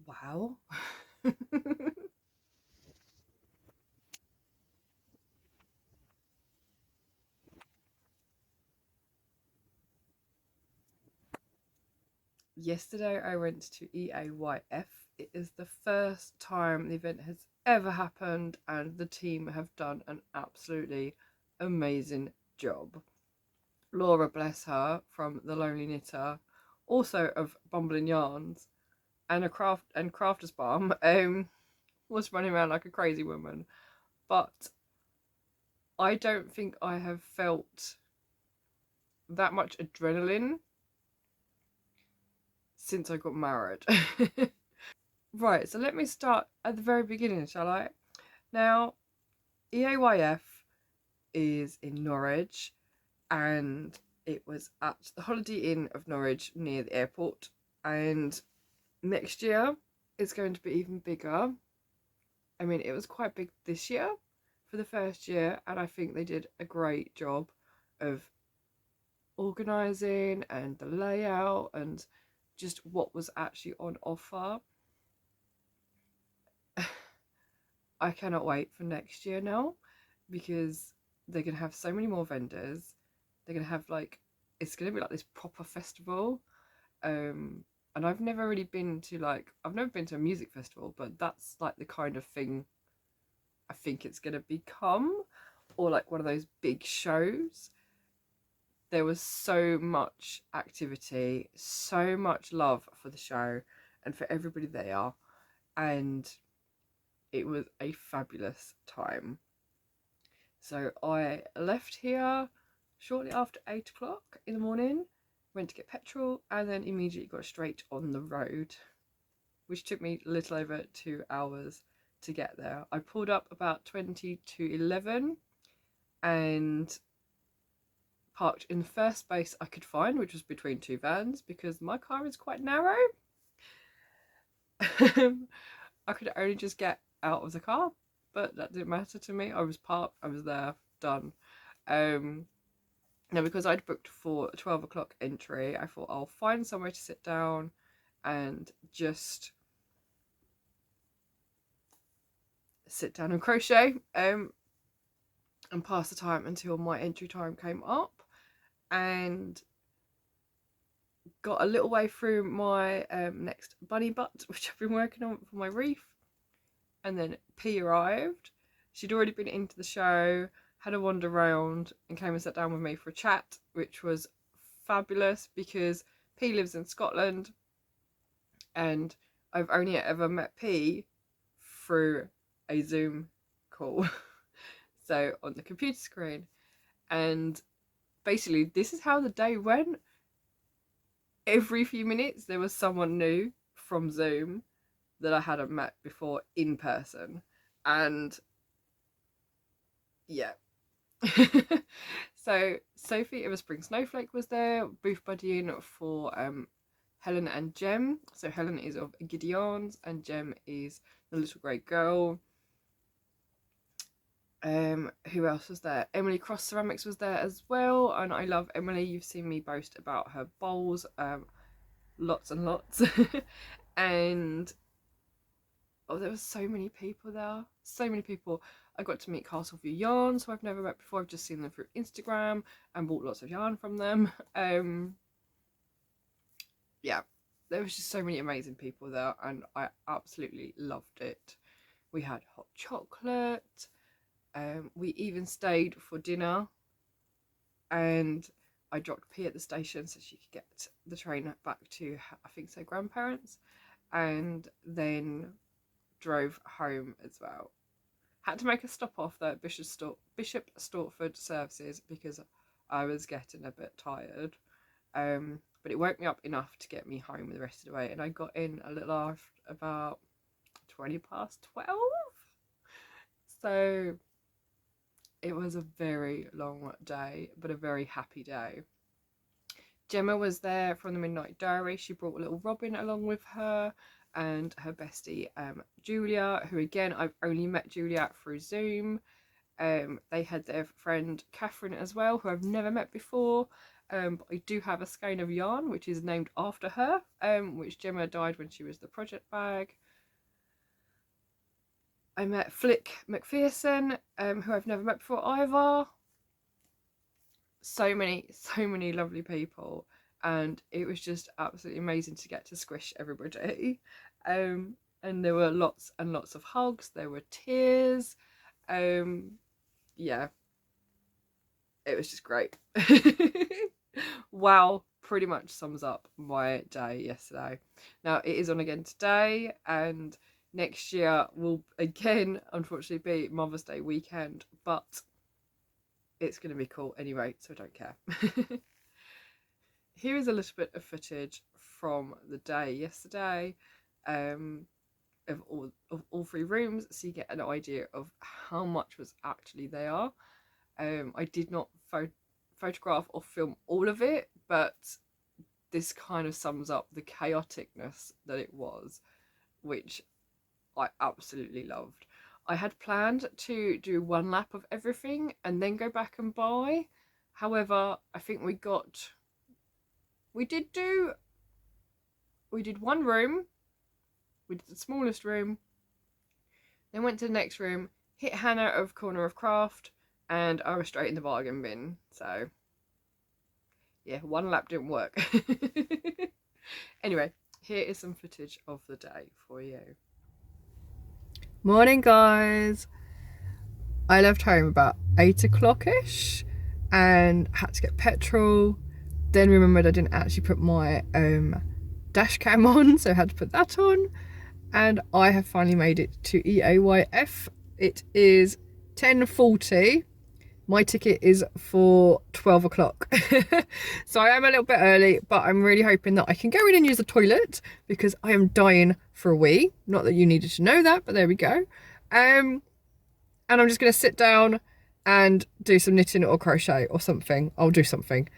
Wow. Yesterday I went to EAYF. It is the first time the event has ever happened, and the team have done an absolutely amazing job. Laura, bless her, from The Lonely Knitter, also of Bumbling Yarns, and a Crafter's Balm, was running around like a crazy woman. But I don't think I have felt that much adrenaline since I got married. Right, so let me start at the very beginning, shall I? Now, EAYF is in Norwich, and it was at the Holiday Inn of Norwich near the airport. And next year it's going to be even bigger. I mean, it was quite big this year for the first year, and I think they did a great job of organising and the layout and just what was actually on offer. I cannot wait for next year now, because they're going to have so many more vendors. They're going to have like, it's going to be like this proper festival. And I've never really been to I've never been to a music festival, but that's like the kind of thing I think it's going to become, or like one of those big shows. There was so much activity, so much love for the show and for everybody there, and it was a fabulous time. So I left here shortly after 8 o'clock in the morning, went to get petrol, and then immediately got straight on the road, which took me a little over 2 hours to get there. I pulled up about 20 to 11 and parked in the first space I could find, which was between two vans, because my car is quite narrow. I could only just get out of the car, but that didn't matter to me. I was parked, I was there, done. Now, because I'd booked for a 12 o'clock entry, I thought I'll find somewhere to sit down and just sit down and crochet and pass the time until my entry time came up, and got a little way through my next bunny butt, which I've been working on for my wreath. And then P arrived. She'd already been into the show, had a wander around, and came and sat down with me for a chat, which was fabulous because P lives in Scotland, and I've only ever met P through a Zoom call, so on the computer screen. And basically, this is how the day went. Every few minutes, there was someone new from Zoom that I hadn't met before in person. And yeah. So Sophie of a Spring Snowflake was there, booth buddying for Helen and Jem. So Helen is of Gideon's and Jem is the little grey girl. Who else was there? Emily Cross Ceramics was there as well, and I love Emily. You've seen me boast about her bowls lots and lots. And oh, there were so many people there, so many people. I got to meet Castleview Yarns, who I've never met before. I've just seen them through Instagram and bought lots of yarn from them. Yeah, there was just so many amazing people there, and I absolutely loved it. We had hot chocolate. We even stayed for dinner, and I dropped P at the station so she could get the train back to, I think so, grandparents, and then drove home as well. Had to make a stop off though at Bishop Stortford services because I was getting a bit tired. But it woke me up enough to get me home the rest of the way, and I got in a little after about 20 past 12. So it was a very long day, but a very happy day. Gemma was there from the Midnight Diary. She brought a little Robin along with her, and her bestie Julia, who again I've only met Julia through Zoom. They had their friend Catherine as well, who I've never met before, But I do have a skein of yarn which is named after her, which Gemma dyed when she was the project bag. I met Flick McPherson, who I've never met before either. So many lovely people, and it was just absolutely amazing to get to squish everybody. And there were lots and lots of hugs, there were tears. Yeah, it was just great. Wow, pretty much sums up my day yesterday. Now it is on again today, and next year will again unfortunately be Mother's Day weekend, but it's going to be cool anyway, so I don't care. Here is a little bit of footage from the day yesterday, of all three rooms, so you get an idea of how much was actually there. I did not photograph or film all of it, but this kind of sums up the chaoticness that it was, which I absolutely loved. I had planned to do one lap of everything and then go back and buy. However, I think we did one room, we did the smallest room, then went to the next room, hit Hannah of Corner of Craft, and I was straight in the bargain bin. So yeah, one lap didn't work. Anyway, here is some footage of the day for you. Morning, guys. I left home about 8 o'clock-ish and had to get petrol. Then remembered I didn't actually put my dash cam on, so I had to put that on. And I have finally made it to EAYF. It is 10:40. My ticket is for 12 o'clock. So I am a little bit early, but I'm really hoping that I can go in and use the toilet because I am dying for a wee. Not that you needed to know that, but there we go. And I'm just going to sit down and do some knitting or crochet or something. I'll do something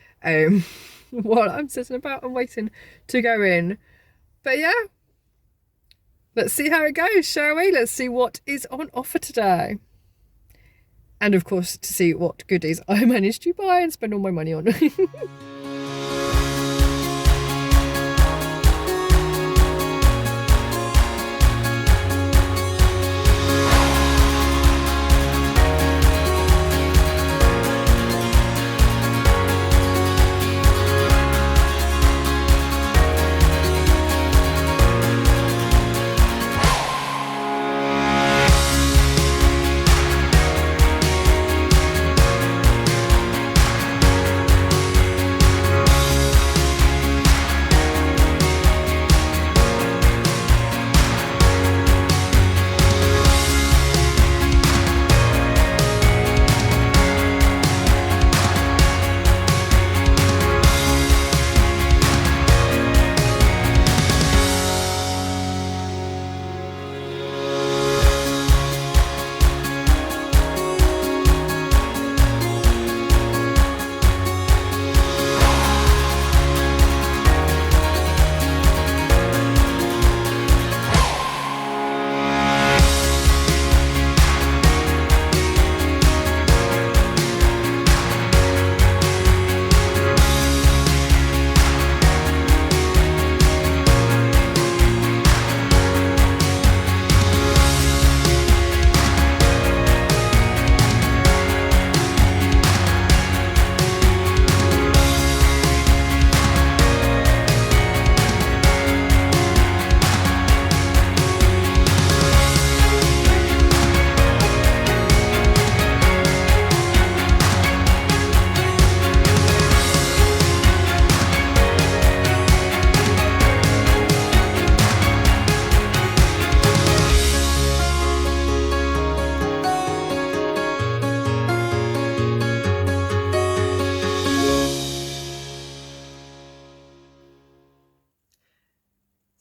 while I'm sitting about and waiting to go in. But yeah, let's see how it goes, shall we? Let's see what is on offer today. And of course, to see what goodies I managed to buy and spend all my money on.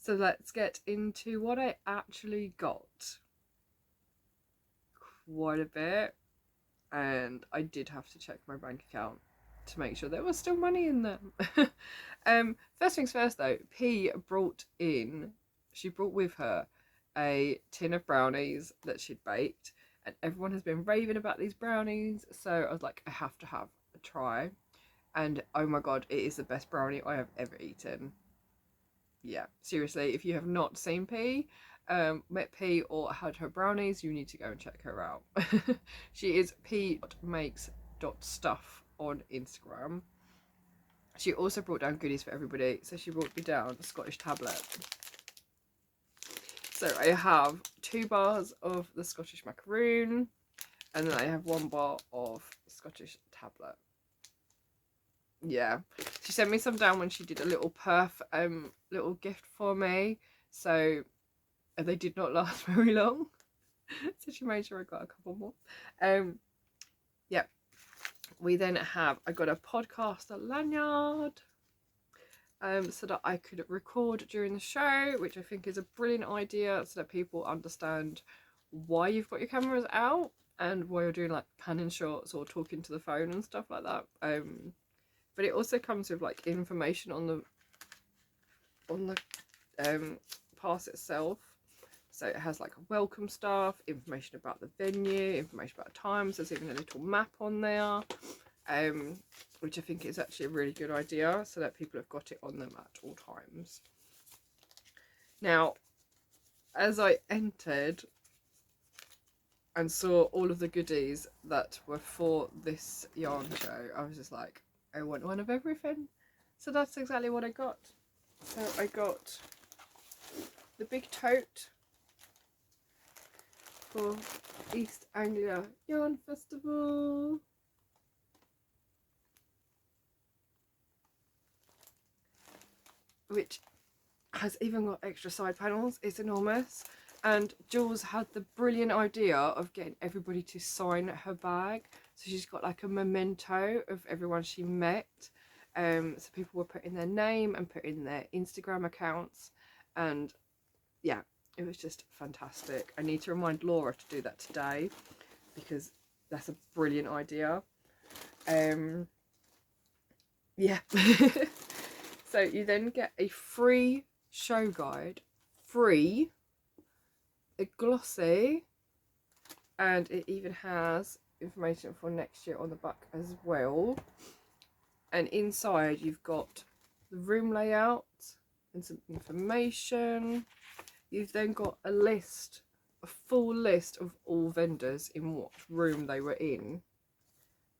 So let's get into what I actually got. Quite a bit. And I did have to check my bank account to make sure there was still money in them. First things first though, she brought with her a tin of brownies that she'd baked, and everyone has been raving about these brownies, so I was like, I have to have a try. and oh my god, it is the best brownie I have ever eaten. Yeah, seriously, if you have not seen P, met P or had her brownies, you need to go and check her out. She is p.makes.stuff on Instagram. She also brought down goodies for everybody, so she brought me down a Scottish tablet. So I have 2 bars of the Scottish macaroon, and then I have 1 bar of Scottish tablet. Yeah, she sent me some down when she did a little little gift for me, so they did not last very long. So she made sure I got a couple more. Yeah, we then have, I got a podcaster lanyard, so that I could record during the show, which I think is a brilliant idea, so that people understand why you've got your cameras out and why you're doing like panning shots or talking to the phone and stuff like that. But it also comes with like information on the pass itself. So it has like a welcome staff, information about the venue, information about times. There's even a little map on there, which I think is actually a really good idea, so that people have got it on them at all times. Now, as I entered and saw all of the goodies that were for this yarn show, I was just like, I want one of everything. So that's exactly what I got. So I got the big tote for East Anglia Yarn Festival. Which has even got extra side panels. It's enormous. And Jules had the brilliant idea of getting everybody to sign her bag. So she's got like a memento of everyone she met. So people were putting their name and putting their Instagram accounts. And yeah, it was just fantastic. I need to remind Laura to do that today, because that's a brilliant idea. Yeah. So you then get a free show guide, a glossy, and it even has information for next year on the back as well. And inside you've got the room layout and some information. You've then got a full list of all vendors in what room they were in.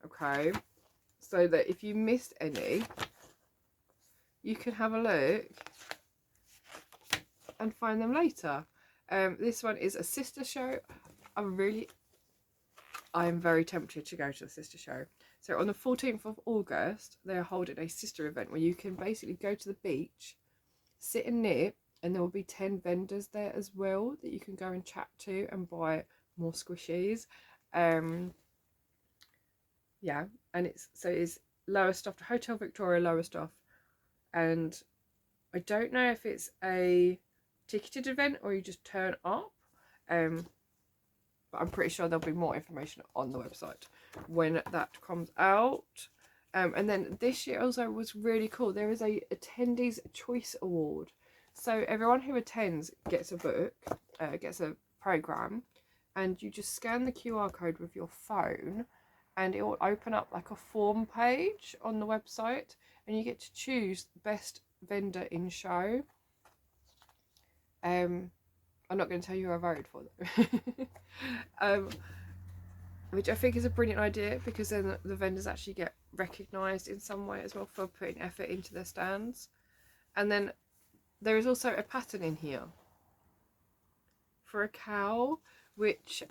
Okay, so that if you missed any, you can have a look and find them later. This one is a sister show. I am very tempted to go to the sister show. So on the 14th of August, they are holding a sister event where you can basically go to the beach, sit and knit, and there will be 10 vendors there as well that you can go and chat to and buy more squishies. Yeah, and it's Lowestoft to Hotel Victoria, Lowestoft, and I don't know if it's a ticketed event or you just turn up, but I'm pretty sure there'll be more information on the website when that comes out. And then this year also was really cool. There is a Attendees Choice Award. So everyone who attends gets a book, gets a program, and you just scan the QR code with your phone and it will open up like a form page on the website, and you get to choose best vendor in show. I'm not going to tell you who I voted for though. Which I think is a brilliant idea, because then the vendors actually get recognised in some way as well for putting effort into their stands. And then there is also a pattern in here for a cow, which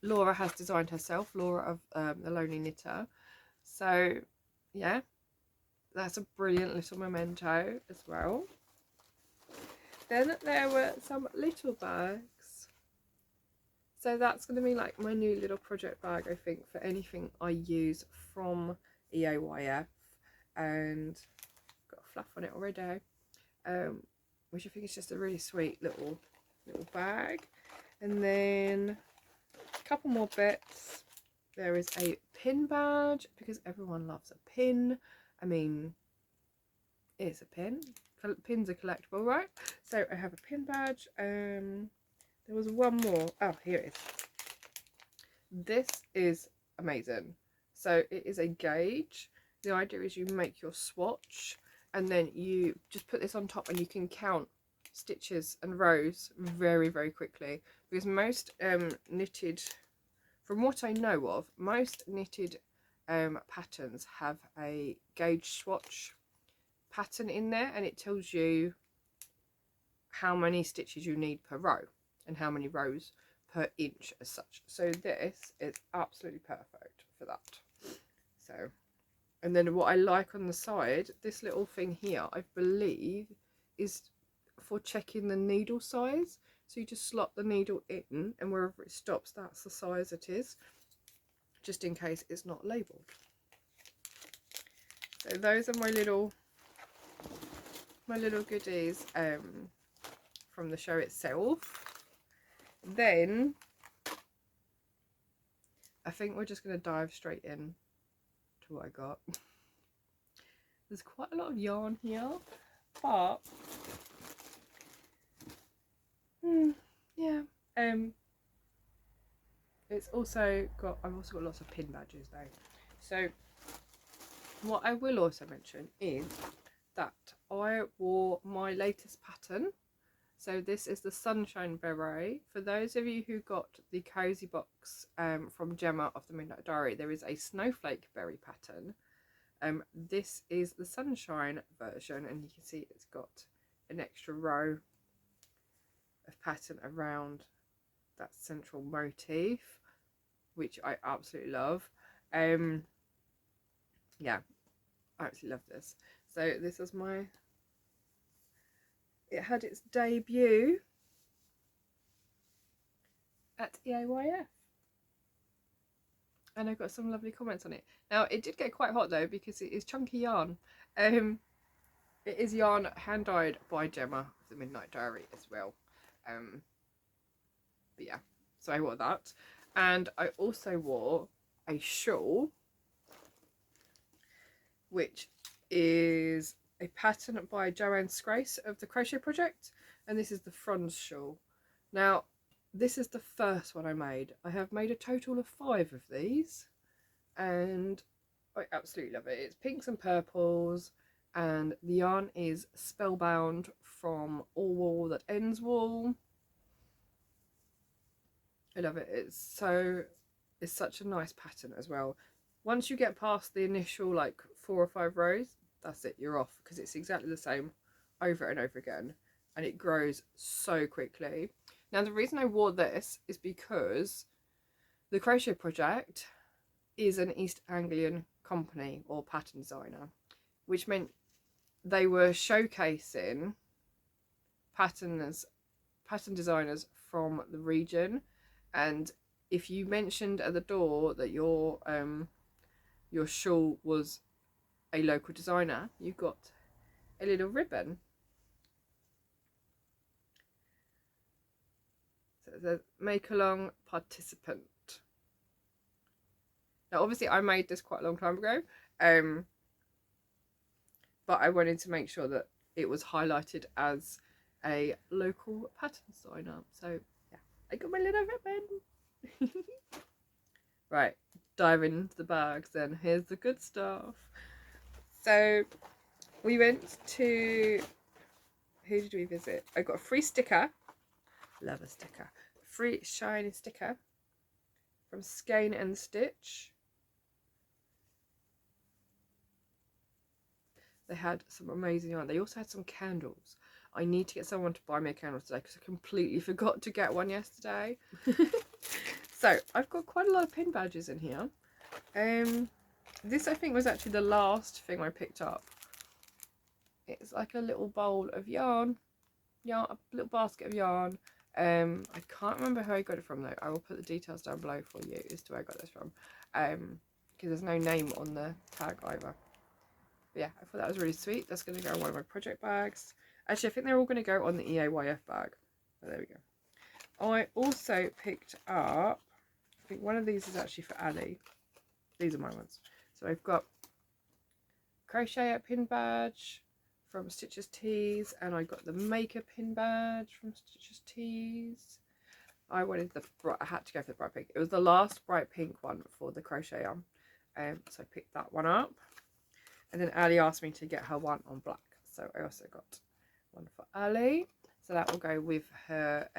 Laura has designed herself, Laura of The Lonely Knitter. So yeah, that's a brilliant little memento as well. Then there were some little bags. So that's going to be like my new little project bag, I think, for anything I use from EAYF. And got a fluff on it already, which I think is just a really sweet little bag. And then a couple more bits. There is a pin badge, because everyone loves a pin. I mean, it's a pin. Pins are collectible, right? So I have a pin badge. There was one more. Oh, here it is. This is amazing. So it is a gauge. The idea is you make your swatch and then you just put this on top and you can count stitches and rows very, very quickly, because most knitted, from what I know of, most knitted patterns have a gauge swatch pattern in there, and it tells you how many stitches you need per row and how many rows per inch as such. So this is absolutely perfect for that. So, and then what I like on the side, this little thing here, I believe is for checking the needle size. So you just slot the needle in, and wherever it stops, that's the size it is, just in case it's not labelled. So those are my little goodies from the show itself. Then I think we're just going to dive straight in to what I got. There's quite a lot of yarn here, but yeah, it's also got, I've also got lots of pin badges though. So what I will also mention is that I wore my latest pattern. So this is the Sunshine Beret. For those of you who got the cozy box from Gemma of the Midnight Diary, there is a snowflake berry pattern. This is the Sunshine version, and you can see it's got an extra row of pattern around that central motif, which I absolutely love. Yeah, I absolutely love this. So this is my, it had its debut at EAYF, and I got some lovely comments on it. Now it did get quite hot though, because it is chunky yarn. It is yarn hand dyed by Gemma of the Midnight Diary as well. But yeah, so I wore that, and I also wore a shawl, which is a pattern by Joanne Scrace of the Crochet Project, and this is the Franz shawl. Now this is the first one I made. I have made a total of 5 of these, and I absolutely love it. It's pinks and purples, and the yarn is Spellbound from All Wool That Ends Wool. I love it. It's such a nice pattern as well. Once you get past the initial like 4 or 5 rows, that's it, you're off, because it's exactly the same over and over again, and it grows so quickly. Now the reason I wore this is because the Crochet Project is an East Anglian company or pattern designer, which meant they were showcasing pattern designers from the region, and if you mentioned at the door that your shawl was a local designer, you got a little ribbon. So it says make along participant. Now obviously I made this quite a long time ago, but I wanted to make sure that it was highlighted as a local pattern designer. So yeah, I got my little ribbon. Right, diving into the bags then. Here's the good stuff. So we went to, who did we visit? I got a free sticker, love a sticker, free shiny sticker from Skein and Stitch. They had some amazing yarn. They also had some candles. I need to get someone to buy me a candle today, because I completely forgot to get one yesterday. So I've got quite a lot of pin badges in here. This I think was actually the last thing I picked up. It's like a little bowl of yarn, a little basket of yarn. I can't remember who I got it from though. I will put the details down below for you as to where I got this from, because there's no name on the tag either. But yeah, I thought that was really sweet. That's going to go in one of my project bags. Actually, I think they're all going to go on the EAYF bag. But there we go. I also picked up, I think one of these is actually for Ali. These are my ones. So I've got Crocheter pin badge from Stitches Tees, and I got the Maker pin badge from Stitches Tees. I wanted I had to go for the bright pink. It was the last bright pink one for the crochet yarn. So I picked that one up. And then Ali asked me to get her one on black, so I also got one for Ali. So that will go with her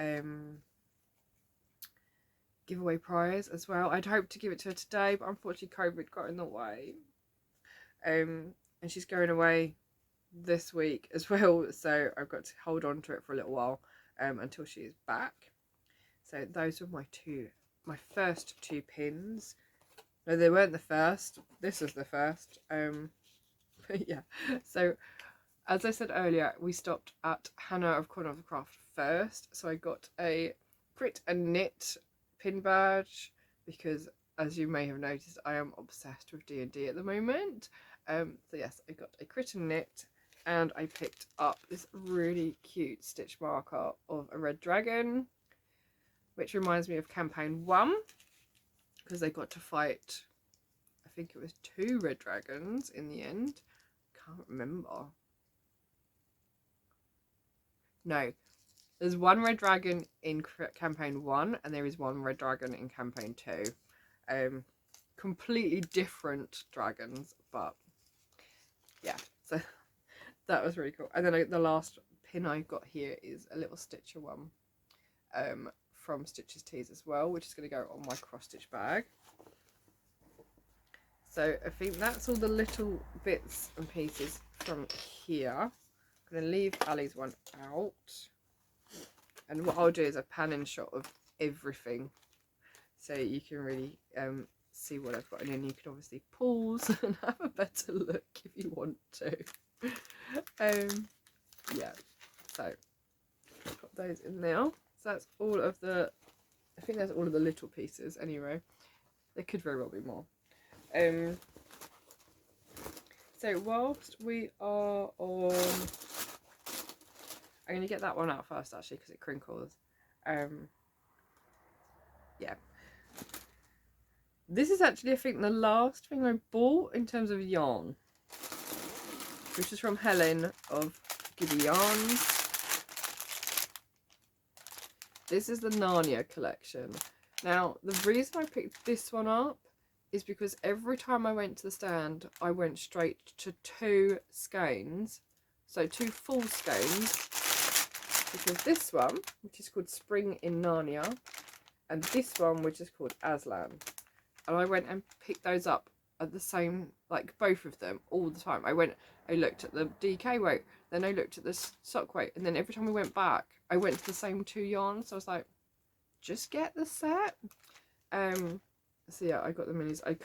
giveaway prize as well. I'd hoped to give it to her today, but unfortunately COVID got in the way. And she's going away this week as well, so I've got to hold on to it for a little while until she is back. So those were my first two pins. No, they weren't the first. This was the first. But yeah, so as I said earlier, we stopped at Hannah of Corner of the Craft first. So I got a Crit and Knit pin badge because, as you may have noticed, I am obsessed with D&D at the moment. So yes, I got a Crit and Knit, and I picked up this really cute stitch marker of a red dragon, which reminds me of campaign 1 because they got to fight, I think it was 2 red dragons in the end. Can't remember. No, there's 1 red dragon in campaign 1 and there is 1 red dragon in campaign 2. Completely different dragons, but yeah, so that was really cool. And then the last pin I got here is a little Stitcher one from Stitches Tees as well, which is going to go on my cross stitch bag. So I think that's all the little bits and pieces from here. I'm going to leave Ali's one out. And what I'll do is a pan and shot of everything, so you can really see what I've got. And then you can obviously pause and have a better look if you want to. Yeah, so put those in now. So that's all of the, I think that's all of the little pieces anyway. There could very well be more. So whilst we are on, I'm going to get that one out first actually because it crinkles. Yeah. This is actually, I think, the last thing I bought in terms of yarn, which is from Helen of Giddy Yarns. This is the Narnia collection. Now, the reason I picked this one up is because every time I went to the stand, I went straight to 2 skeins. So 2 full skeins. Because this one, which is called Spring in Narnia, and this one, which is called Aslan. And I went and picked those up at the same, like both of them, all the time. I looked at the DK weight, then I looked at the sock weight, and then every time we went back, I went to the same 2 yarns. So I was like, just get the set. So yeah, I got the minis. I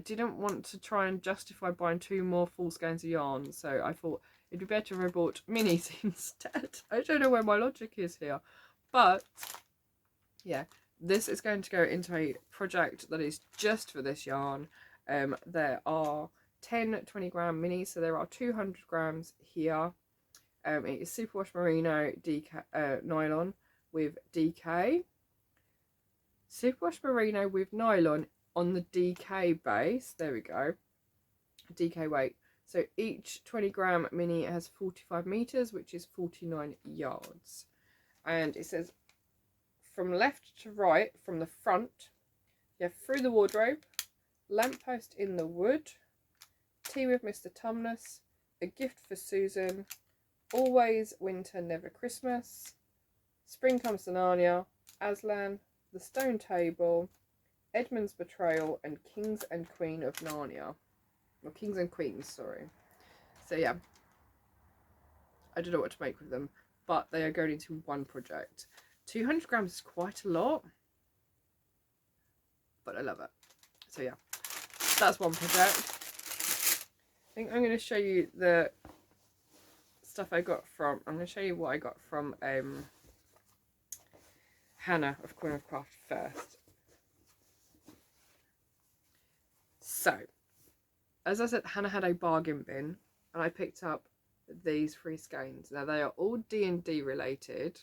didn't want to try and justify buying 2 more full skeins of yarn, so I thought it'd be better if I bought minis instead. I don't know where my logic is here, but yeah, this is going to go into a project that is just for this yarn. There are 10 20-gram minis, so there are 200 grams here. It is superwash merino nylon with DK. Superwash merino with nylon on the DK base. There we go. DK weight. So each 20-gram mini has 45 meters, which is 49 yards. And it says from left to right, from the front, you have through the wardrobe, lamppost in the wood, tea with Mr. Tumnus, a gift for Susan, always winter, never Christmas, spring comes to Narnia, Aslan, the stone table, Edmund's betrayal, and Kings and Queen of Narnia. Or Kings and Queens, sorry. So yeah, I don't know what to make with them, but they are going into one project. 200 grams is quite a lot, but I love it. So yeah, that's one project. I think I'm going to show you the stuff I got from, I'm going to show you what I got from Hannah of Corner of Craft first. So, as I said, Hannah had a bargain bin, and I picked up these 3 skeins. Now, they are all D&D related.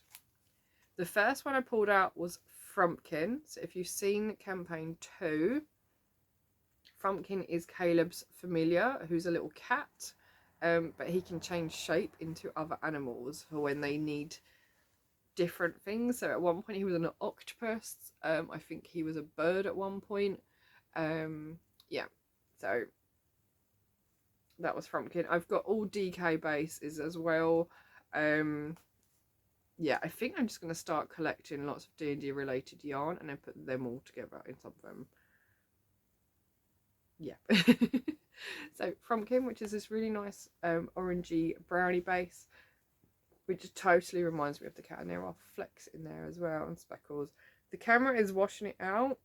The first one I pulled out was Frumpkin. So, if you've seen campaign 2, Frumpkin is Caleb's familiar, who's a little cat, but he can change shape into other animals for when they need different things. So, at one point, he was an octopus. I think he was a bird at one point. yeah, so that was Frumpkin. I've got all DK bases as well. Yeah, I think I'm just going to start collecting lots of D&D related yarn and then put them all together in something. Yeah. So Frumpkin, which is this really nice orangey brownie base, which totally reminds me of the cat, and there are flecks in there as well and speckles. The camera is washing it out.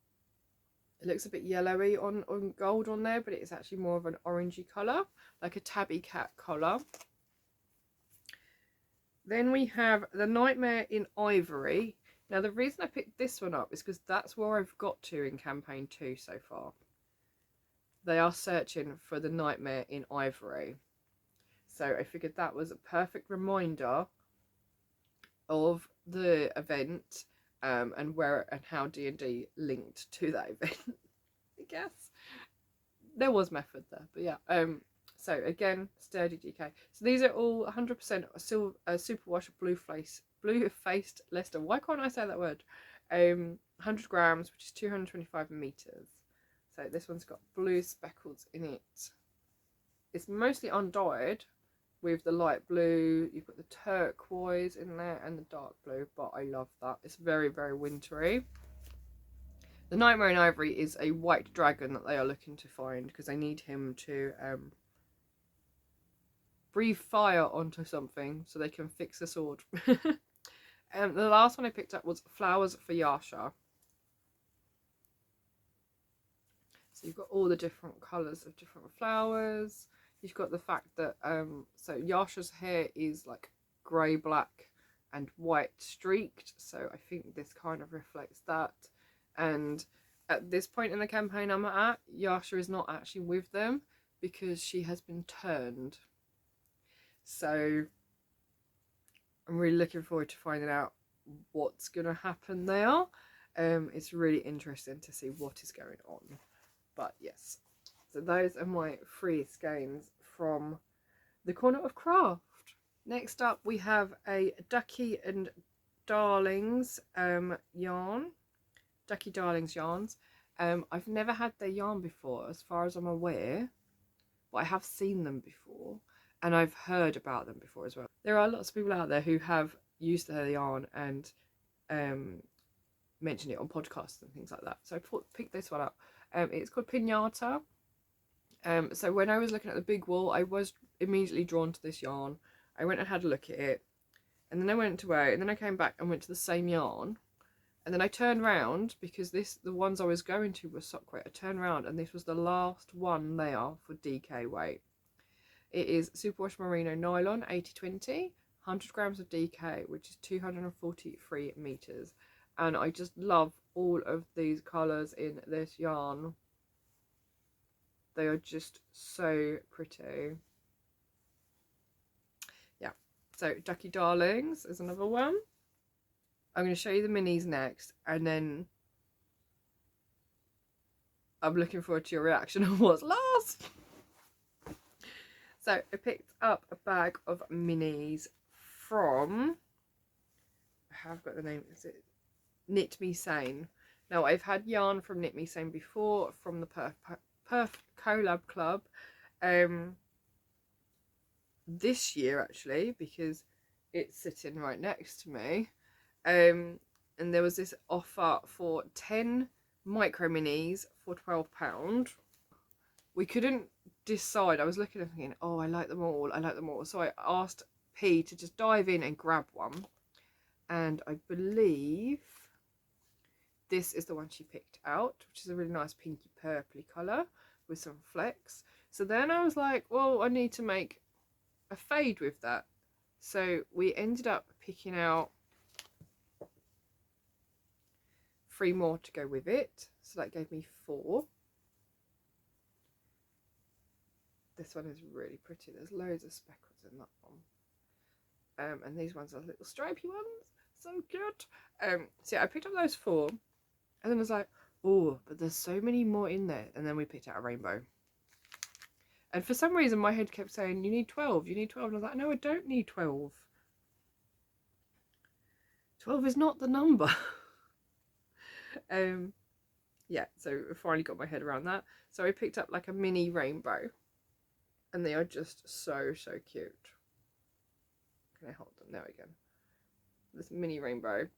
It looks a bit yellowy on gold on there, but it's actually more of an orangey colour, like a tabby cat colour. Then we have the Nightmare in Ivory. Now the reason I picked this one up is because that's where I've got to in campaign 2 so far. They are searching for the Nightmare in Ivory. So I figured that was a perfect reminder of the event, and where and how D&D linked to that event. I guess there was method there, but yeah. So again, sturdy DK. So these are all 100% superwash blue faced Leicester. Why can't I say that word? 100 grams, which is 225 meters. So this one's got blue speckles in it. It's mostly undyed with the light blue. You've got the turquoise in there and the dark blue, but I love that. It's very, very wintry. The Nightmare in Ivory is a white dragon that they are looking to find because they need him to breathe fire onto something so they can fix the sword. The last one I picked up was Flowers for Yasha. So you've got all the different colours of different flowers. You've got the fact that so Yasha's hair is like grey, black and white streaked, so I think this kind of reflects that. And at this point in the campaign I'm at, Yasha is not actually with them because she has been turned. So I'm really looking forward to finding out what's going to happen there. It's really interesting to see what is going on. But yes, so those are my 3 skeins from the Corner of Craft. Next up we have a Ducky and Darlings yarn. Ducky Darlings yarns. I've never had their yarn before as far as I'm aware, but I have seen them before and I've heard about them before as well. There are lots of people out there who have used their yarn and mentioned it on podcasts and things like that, so I picked this one up. It's called Pinata. So when I was looking at the big wall, I was immediately drawn to this yarn. I went and had a look at it, and then I went away, and then I came back and went to the same yarn, and then I turned round because the ones I was going to were sock weight. I turned round and this was the last one there for DK weight. It is Superwash Merino Nylon 80/20, 100 grams of DK, which is 243 meters. And I just love all of these colours in this yarn. They are just so pretty. Yeah, so Ducky Darlings is another one. I'm going to show you the minis next, and then I'm looking forward to your reaction on what's last. So I picked up a bag of minis from, I have got the name, is it Knit Me Sane? Now I've had yarn from Knit Me Sane before, from the Perf Collab Club this year actually, because it's sitting right next to me. And there was this offer for 10 micro minis for £12. We couldn't decide. I was looking and thinking, oh, I like them all, I like them all. So I asked P to just dive in and grab one, and I believe this is the one she picked out, which is a really nice pinky purpley colour with some flecks. So then I was like, well, I need to make a fade with that. So we ended up picking out 3 more to go with it. So that gave me 4. This one is really pretty. There's loads of speckles in that one. And these ones are little stripy ones. So cute. So yeah, I picked up those 4. And then I was like, oh, but there's so many more in there. And then we picked out a rainbow. And for some reason, my head kept saying, you need 12, you need 12. And I was like, no, I don't need 12. 12 is not the number. yeah, so I finally got my head around that. So I picked up like a mini rainbow, and they are just so cute. Can I hold them? There we go. This mini rainbow.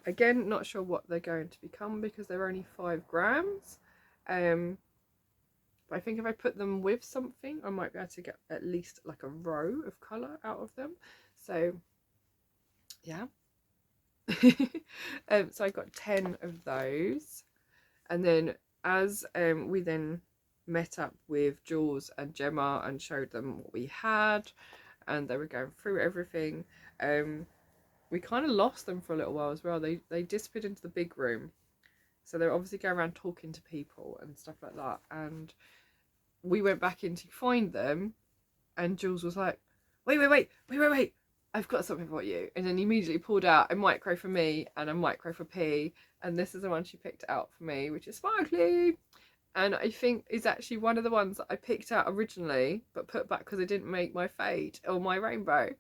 Again, not sure what they're going to become because they're only 5 grams. But I think if I put them with something, I might be able to get at least like a row of colour out of them. So, yeah. So I got 10 of those. And then as we then met up with Jules and Gemma and showed them what we had, and they were going through everything, we kind of lost them for a little while as well. They disappeared into the big room. So they were obviously going around talking to people and stuff like that. And we went back in to find them, and Jules was like, wait, I've got something for you. And then immediately pulled out a micro for me and a micro for P. And this is the one she picked out for me, which is sparkly. And I think is actually one of the ones that I picked out originally, but put back because I didn't make my fade or my rainbow.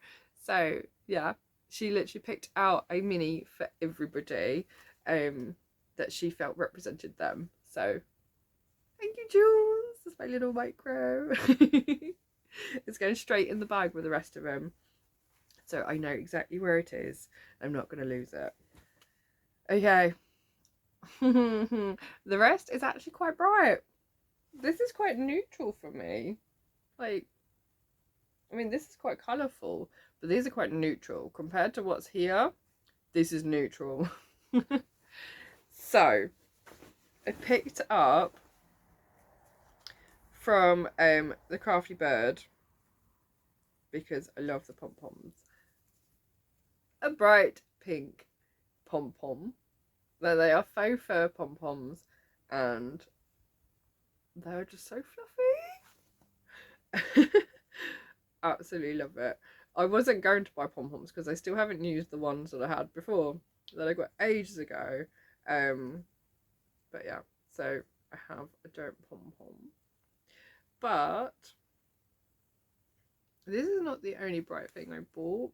So yeah, she literally picked out a mini for everybody that she felt represented them. So thank you, Jules. That's my little micro. It's going straight in the bag with the rest of them. So I know exactly where it is. I'm not going to lose it. Okay. The rest is actually quite bright. This is quite neutral for me. Like, I mean, this is quite colourful, but these are quite neutral. Compared to what's here, this is neutral. So, I picked up from the Crafty Bird, because I love the pom-poms, a bright pink pom-pom. They are faux fur pom-poms, and they're just so fluffy. Absolutely love it. I wasn't going to buy pom-poms because I still haven't used the ones that I had before that I got ages ago. But yeah, so I have a don't pom-pom. But this is not the only bright thing I bought.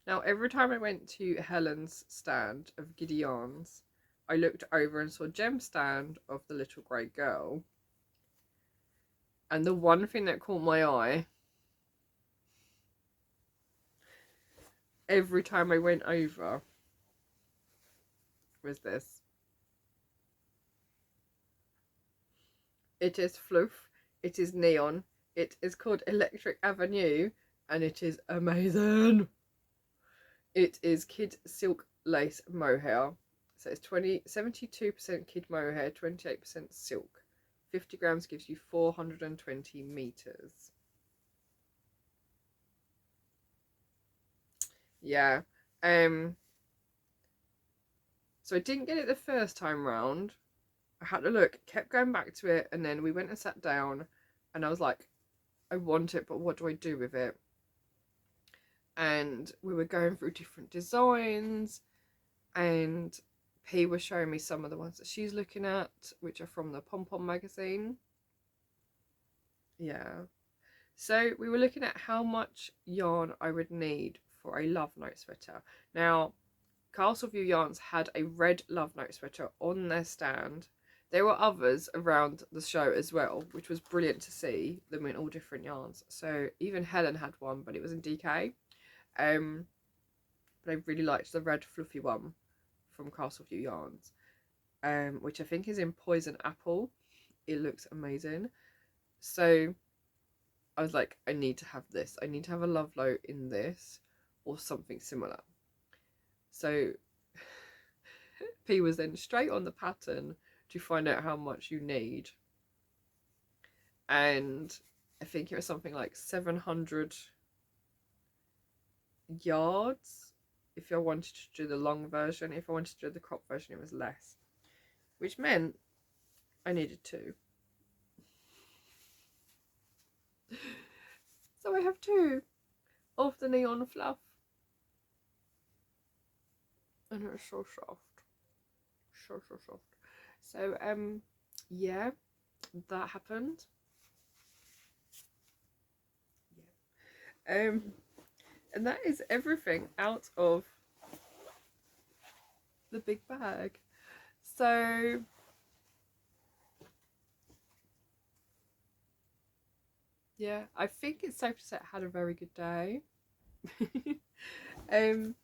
Now, every time I went to Helen's stand of Giddy Yarns, I looked over and saw Gem's stand of the little grey girl. And the one thing that caught my eye every time I went over was this. It is fluff, it is neon, it is called Electric Avenue, and it is amazing. It is kid silk lace mohair. So it's 72% kid mohair, 28% silk. 50 grams gives you 420 meters. Yeah. So I didn't get it the first time round. I had to look, kept going back to it, and then we went and sat down, and I was like, I want it, but what do I do with it? And we were going through different designs, and P was showing me some of the ones that she's looking at, which are from the Pom Pom magazine. Yeah. So we were looking at how much yarn I would need for a Love Note sweater. Now, Castleview Yarns had a red Love Note sweater on their stand. There were others around the show as well, which was brilliant to see them in all different yarns. So even Helen had one, but it was in DK. But I really liked the red fluffy one from Castleview Yarns, which I think is in Poison Apple. It looks amazing. So I was like, I need to have this. I need to have a Love Note in this or something similar. So P was then straight on the pattern to find out how much you need. And I think it was something like 700 yards if I wanted to do the long version. If I wanted to do the crop version, it was less, which meant I needed 2. So I have 2 of the neon fluff, and it was so soft, so soft. So yeah, that happened. Yeah. And that is everything out of the big bag. So yeah, I think it's safe to say I had a very good day. um,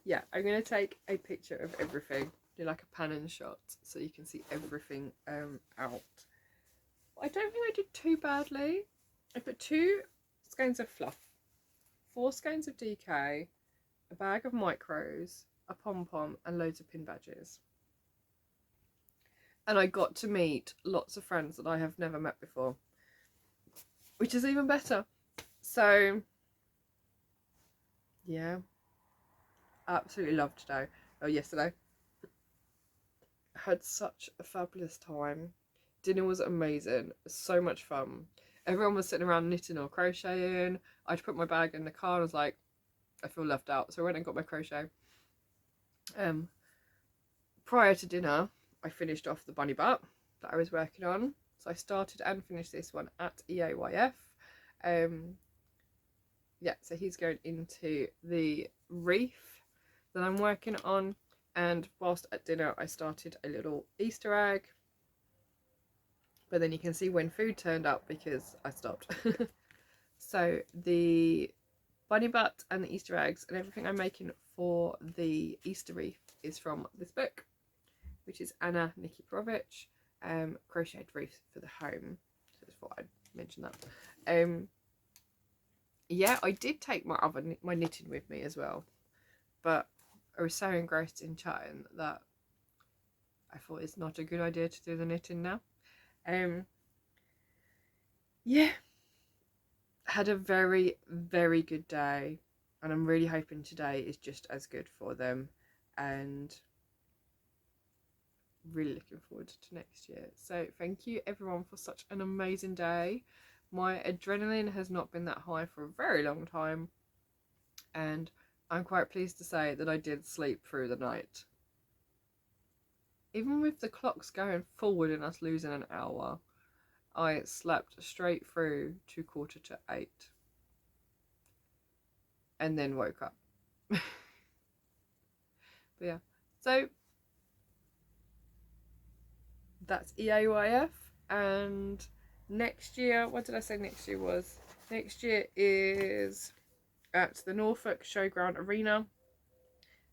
yeah, I'm gonna take a picture of everything, do like a pan and shot, so you can see everything out. I don't think I did too badly. I put 2 skeins of fluff, 4 skeins of DK, a bag of micros, a pom-pom, and loads of pin badges. And I got to meet lots of friends that I have never met before, which is even better. So yeah, absolutely loved today. Oh, yesterday. Had such a fabulous time. Dinner was amazing, so much fun. Everyone was sitting around knitting or crocheting. I'd put my bag in the car and I was like, I feel left out, so I went and got my crochet. Prior to dinner, I finished off the bunny butt that I was working on. So I started and finished this one at EAYF. Yeah, so he's going into the reef that I'm working on. And whilst at dinner, I started a little Easter egg. But then you can see when food turned up because I stopped. So the bunny butt and the Easter eggs and everything I'm making for the Easter wreath is from this book, which is Anna Nikiforovich, Crocheted Wreaths for the Home. So I just thought I'd mention that. Yeah, I did take my knitting with me as well, but I was so engrossed in chatting that I thought it's not a good idea to do the knitting now. Yeah, had a very, very good day, and I'm really hoping today is just as good for them, and really looking forward to next year. So thank you everyone for such an amazing day. My adrenaline has not been that high for a very long time, and I'm quite pleased to say that I did sleep through the night. Even with the clocks going forward and us losing an hour, I slept straight through to 7:45 and then woke up. But yeah, so that's EAYF. And next year, what did I say next year was? Next year is at the Norfolk Showground Arena,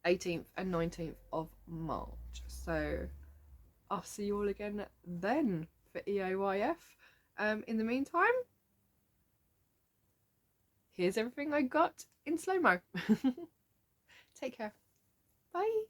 18th and 19th of March. So I'll see you all again then for EAYF. In the meantime, here's everything I got in slow-mo. Take care. Bye.